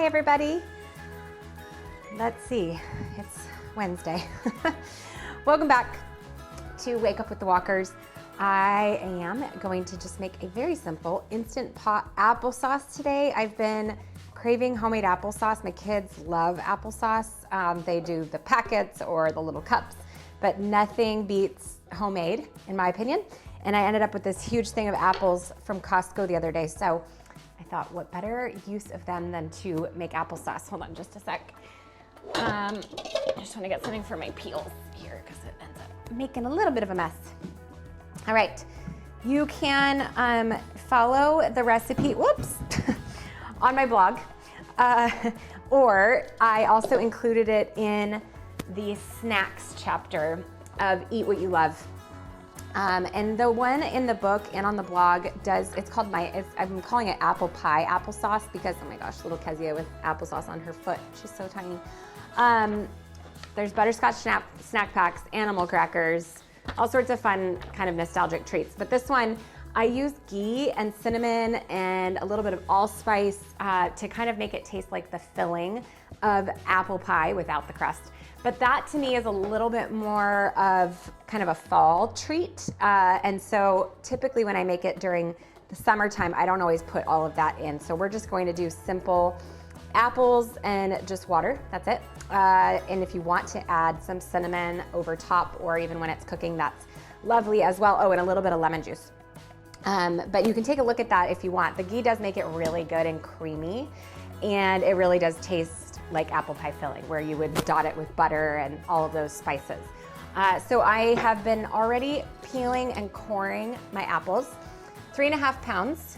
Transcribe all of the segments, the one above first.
everybody. Let's see, it's Wednesday. Welcome back to Wake Up with the Walkers. I am going to just make a very simple Instant Pot applesauce today. I've been craving homemade applesauce. My kids love applesauce. They do the packets or the little cups, but nothing beats homemade, in my opinion. And I ended up with this huge thing of apples from Costco the other day. So I thought, what better use of them than to make applesauce? Hold on just a sec. I just want to get something for my peels here because it ends up making a little bit of a mess. All right, you can follow the recipe, whoops, on my blog, or I also included it in the snacks chapter of Eat What You Love. And the one in the book and on the blog it's called I'm calling it apple pie applesauce because, oh my gosh, little Kezia with applesauce on her foot. She's so tiny. There's butterscotch snack packs, animal crackers, all sorts of fun kind of nostalgic treats. But this one, I use ghee and cinnamon and a little bit of allspice to kind of make it taste like the filling of apple pie without the crust. But that to me is a little bit more of kind of a fall treat. And so typically when I make it during the summertime, I don't always put all of that in. So we're just going to do simple apples and just water, that's it. And if you want to add some cinnamon over top or even when it's cooking, that's lovely as well. Oh, and a little bit of lemon juice. But you can take a look at that if you want. The ghee does make it really good and creamy, and it really does taste like apple pie filling, where you would dot it with butter and all of those spices. So I have been already peeling and coring my apples, 3.5 pounds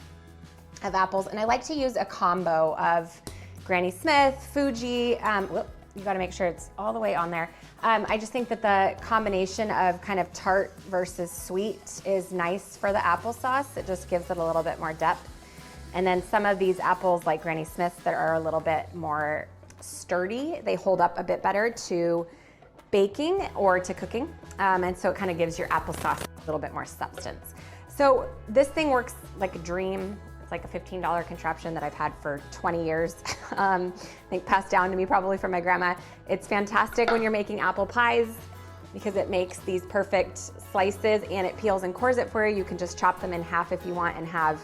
of apples, and I like to use a combo of Granny Smith, Fuji, you gotta make sure it's all the way on there. I just think that the combination of kind of tart versus sweet is nice for the applesauce. It just gives it a little bit more depth. And then some of these apples like Granny Smith's that are a little bit more sturdy, they hold up a bit better to baking or to cooking. And so it kind of gives your applesauce a little bit more substance. So this thing works like a dream. It's like a $15 contraption that I've had for 20 years. I think passed down to me probably from my grandma. It's fantastic when you're making apple pies because it makes these perfect slices and it peels and cores it for you. You can just chop them in half if you want and have,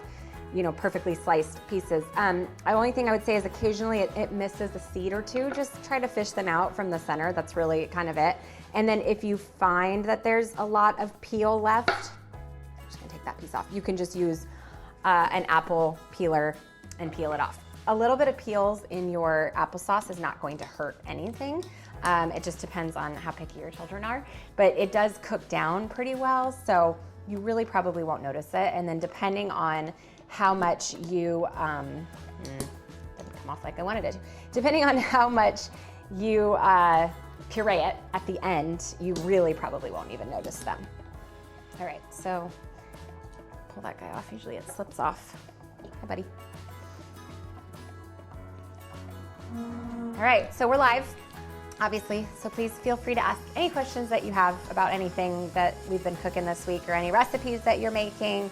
you know, perfectly sliced pieces. The only thing I would say is occasionally it misses a seed or two. Just try to fish them out from the center. That's really kind of it. And then if you find that there's a lot of peel left, I'm just gonna take that piece off. You can just use an apple peeler and peel it off. A little bit of peels in your applesauce is not going to hurt anything. It just depends on how picky your children are, but it does cook down pretty well, so you really probably won't notice it. And then depending on how much you, didn't come off like I wanted it to. Depending on how much you puree it at the end, you really probably won't even notice them. All right, so pull that guy off. Usually it slips off. Hi, buddy. All right, so we're live, obviously, so please feel free to ask any questions that you have about anything that we've been cooking this week or any recipes that you're making.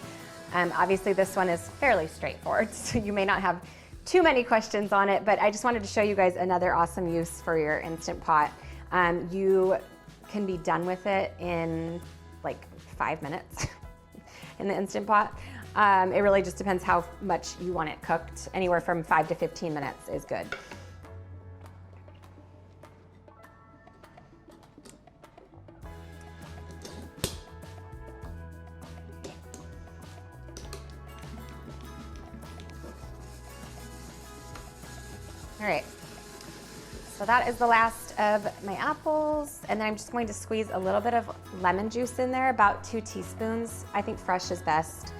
Obviously, this one is fairly straightforward, so you may not have too many questions on it, but I just wanted to show you guys another awesome use for your Instant Pot. You can be done with it in like 5 minutes in the Instant Pot. It really just depends how much you want it cooked. Anywhere from 5 to 15 minutes is good. All right, so that is the last of my apples. And then I'm just going to squeeze a little bit of lemon juice in there, about 2 teaspoons. I think fresh is best,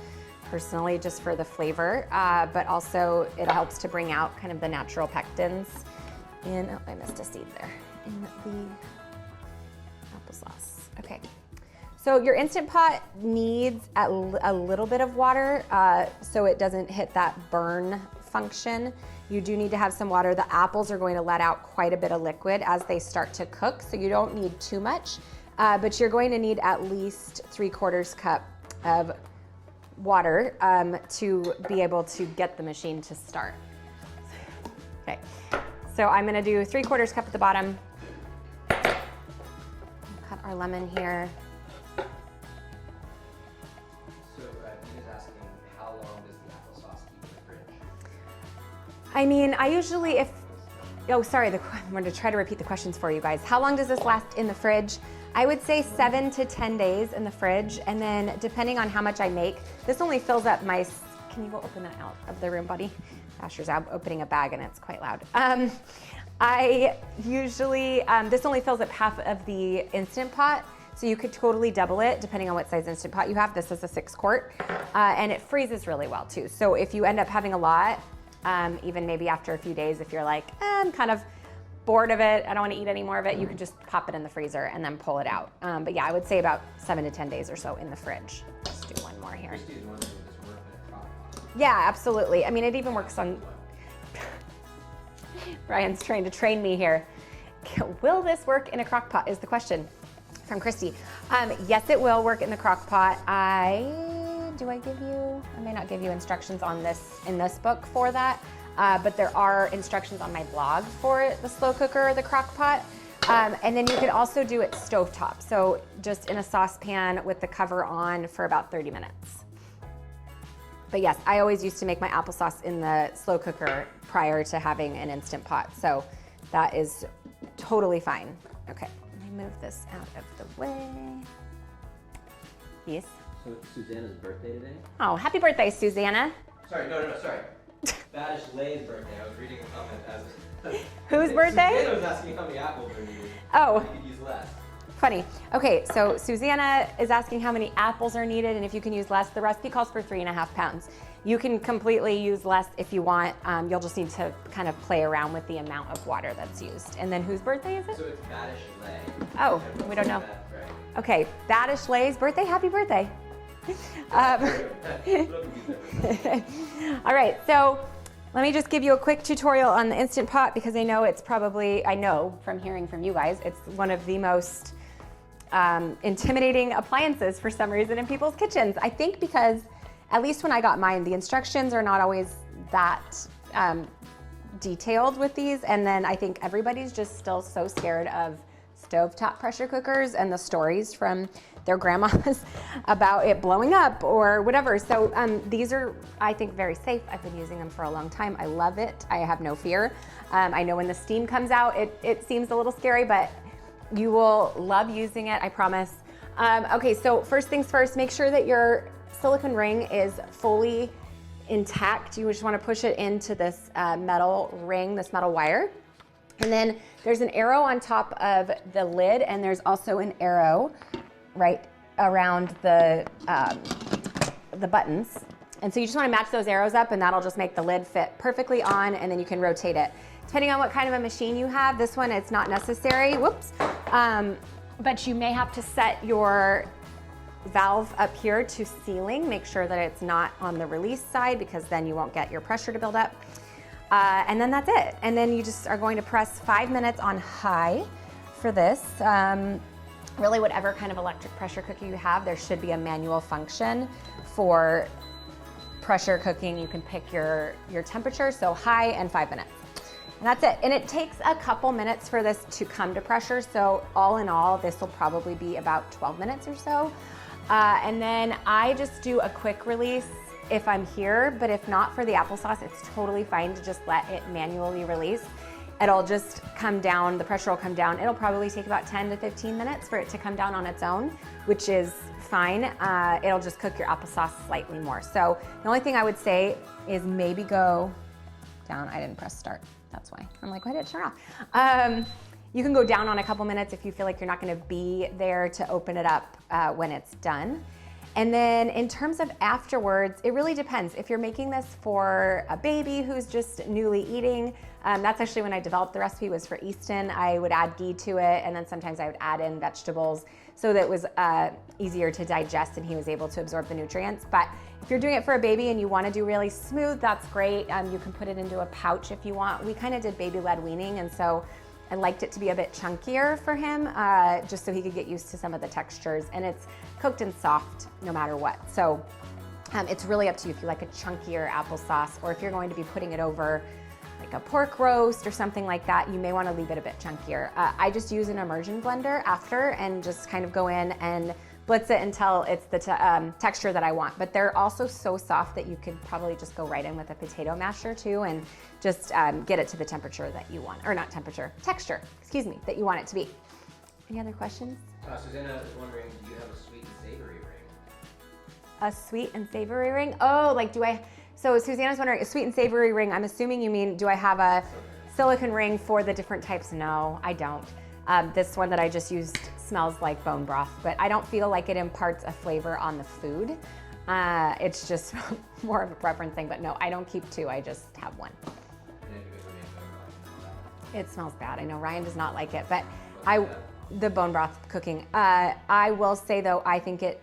personally, just for the flavor, but also it helps to bring out kind of the natural pectins in, oh, I missed a seed there, in the applesauce. Okay, so your Instant Pot needs a little bit of water so it doesn't hit that burn function. You do need to have some water. The apples are going to let out quite a bit of liquid as they start to cook, so you don't need too much, but you're going to need at least 3/4 cup of water to be able to get the machine to start. Okay, so I'm gonna do 3/4 cup at the bottom. Cut our lemon here. So Nina's asking, how long does the applesauce keep in the fridge? I mean, I usually, oh, sorry, I'm gonna try to repeat the questions for you guys. How long does this last in the fridge? I would say 7 to 10 days in the fridge, and then depending on how much I make, this only fills up my, can you go open that out of the room, buddy? Asher's out opening a bag and it's quite loud. I usually, this only fills up half of the Instant Pot, so you could totally double it depending on what size Instant Pot you have. This is a 6-quart, and it freezes really well too. So if you end up having a lot, even maybe after a few days, if you're like, I'm kind of bored of it, I don't want to eat any more of it, you can just pop it in the freezer and then pull it out. But yeah, I would say about 7 to 10 days or so in the fridge. Let's do one more here. Christy's wondering if this work in a crock pot. Yeah, absolutely. I mean, it even works on, Brian's trying to train me here. Will this work in a crock pot is the question from Christy. Yes, it will work in the crock pot. I may not give you instructions on this in this book for that, but there are instructions on my blog for the slow cooker or the crock pot. And then you could also do it stovetop. So just in a saucepan with the cover on for about 30 minutes. But yes, I always used to make my applesauce in the slow cooker prior to having an Instant Pot. So that is totally fine. Okay, let me move this out of the way. Yes. So it's Susanna's birthday today? Oh, happy birthday, Susanna. Sorry, no, sorry. Badish Lay's birthday. I was reading a comment as Whose birthday? Susanna was asking how many apples are needed. Oh. You could use less. Funny. Okay, so Susanna is asking how many apples are needed and if you can use less. The recipe calls for 3.5 pounds. You can completely use less if you want. You'll just need to kind of play around with the amount of water that's used. And then whose birthday is it? So it's Badish Lay. Oh, we don't know. That, right? Okay, Badish Lay's birthday. Happy birthday. All right, so let me just give you a quick tutorial on the Instant Pot because I know from hearing from you guys, it's one of the most intimidating appliances for some reason in people's kitchens. I think because, at least when I got mine, the instructions are not always that detailed with these, and then I think everybody's just still so scared of stovetop pressure cookers and the stories from their grandmas about it blowing up or whatever. So these are, I think, very safe. I've been using them for a long time. I love it. I have no fear. I know when the steam comes out, it seems a little scary, but you will love using it, I promise. Okay, so first things first, make sure that your silicone ring is fully intact. You just want to push it into this metal ring, this metal wire. And then there's an arrow on top of the lid, and there's also an arrow right around the buttons. And so you just want to match those arrows up, and that'll just make the lid fit perfectly on, and then you can rotate it. Depending on what kind of a machine you have, this one, it's not necessary, whoops. But you may have to set your valve up here to sealing. Make sure that it's not on the release side because then you won't get your pressure to build up. And then that's it. And then you just are going to press 5 minutes on high for this. Really, whatever kind of electric pressure cooker you have, there should be a manual function for pressure cooking. You can pick your temperature, so high and 5 minutes. And that's it. And it takes a couple minutes for this to come to pressure. So all in all, this will probably be about 12 minutes or so. And then I just do a quick release if I'm here, but if not for the applesauce, it's totally fine to just let it manually release. It'll just come down, the pressure will come down. It'll probably take about 10 to 15 minutes for it to come down on its own, which is fine. It'll just cook your applesauce slightly more. So the only thing I would say is maybe go down. I didn't press start, that's why. I'm like, why did it turn off? You can go down on a couple minutes if you feel like you're not gonna be there to open it up when it's done. And then in terms of afterwards, it really depends. If you're making this for a baby who's just newly eating, that's actually when I developed the recipe, was for Easton. I would add ghee to it, and then sometimes I would add in vegetables so that it was easier to digest and he was able to absorb the nutrients. But if you're doing it for a baby and you wanna do really smooth, that's great. You can put it into a pouch if you want. We kind of did baby-led weaning, and so I liked it to be a bit chunkier for him, just so he could get used to some of the textures. And it's cooked and soft no matter what. So it's really up to you if you like a chunkier applesauce, or if you're going to be putting it over like a pork roast or something like that, you may want to leave it a bit chunkier. I just use an immersion blender after and just kind of go in and blitz it until it's the texture that I want. But they're also so soft that you could probably just go right in with a potato masher too and just get it to the temperature that you want, or not temperature, texture, excuse me, that you want it to be. Any other questions? Susanna is wondering, do you have a sweet and savory ring? A sweet and savory ring? Oh, like so Susanna's wondering, a sweet and savory ring, I'm assuming you mean, do I have a silicone ring for the different types? No, I don't. This one that I just used smells like bone broth, but I don't feel like it imparts a flavor on the food. It's just more of a preference thing, but no, I don't keep two, I just have one. It smells bad. I know Ryan does not like it, but the bone broth cooking. I will say though, I think it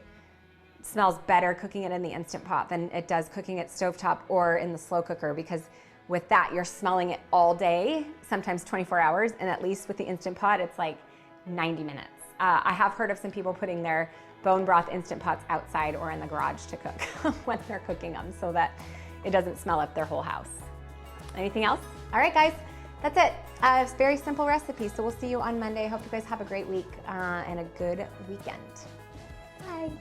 smells better cooking it in the Instant Pot than it does cooking it stovetop or in the slow cooker, because with that, you're smelling it all day, sometimes 24 hours, and at least with the Instant Pot, it's like 90 minutes. I have heard of some people putting their bone broth Instant Pots outside or in the garage to cook when they're cooking them so that it doesn't smell up their whole house. Anything else? All right, guys, that's it. It's a very simple recipe, so we'll see you on Monday. I hope you guys have a great week and a good weekend. Bye.